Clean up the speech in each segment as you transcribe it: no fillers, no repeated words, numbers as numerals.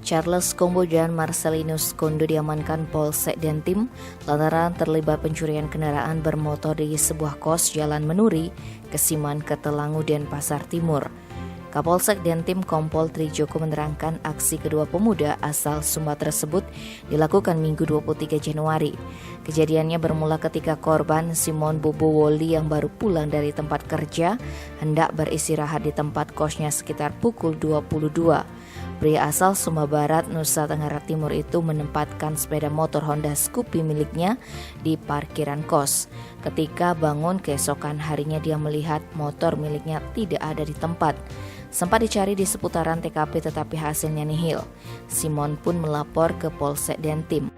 Charles Kombo dan Marcelinus Kondo diamankan Polsek Dentim lantaran terlibat pencurian kendaraan bermotor di sebuah kos Jalan Menuri, Kesiman, Ketelangu, Denpasar Timur. Kapolsek Dentim Kompol Trijoko menerangkan aksi kedua pemuda asal Sumba tersebut dilakukan Minggu 23 Januari. Kejadiannya bermula ketika korban Simon Bobo Woli yang baru pulang dari tempat kerja hendak beristirahat di tempat kosnya sekitar pukul 22. Pria asal Sumba Barat, Nusa Tenggara Timur itu menempatkan sepeda motor Honda Scoopy miliknya di parkiran kos. Ketika bangun keesokan harinya dia melihat motor miliknya tidak ada di tempat. Sempat dicari di seputaran TKP tetapi hasilnya nihil. Simon pun melapor ke Polsek Dentim.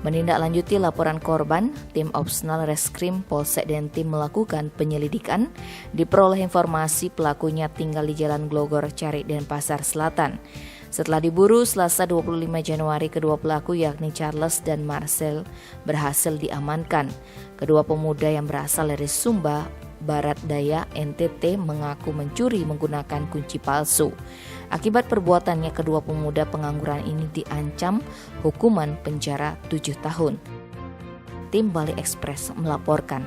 Menindaklanjuti laporan korban, tim Opsnal Reskrim Polsek Dentim melakukan penyelidikan. Diperoleh informasi pelakunya tinggal di Jalan Glogor, Carik, Denpasar Selatan. Setelah diburu Selasa 25 Januari, kedua pelaku yakni Charles dan Marcel berhasil diamankan. Kedua pemuda yang berasal dari Sumba Barat Daya NTT mengaku mencuri menggunakan kunci palsu. Akibat perbuatannya, kedua pemuda pengangguran ini diancam hukuman penjara 7 tahun. Tim Bali Express melaporkan.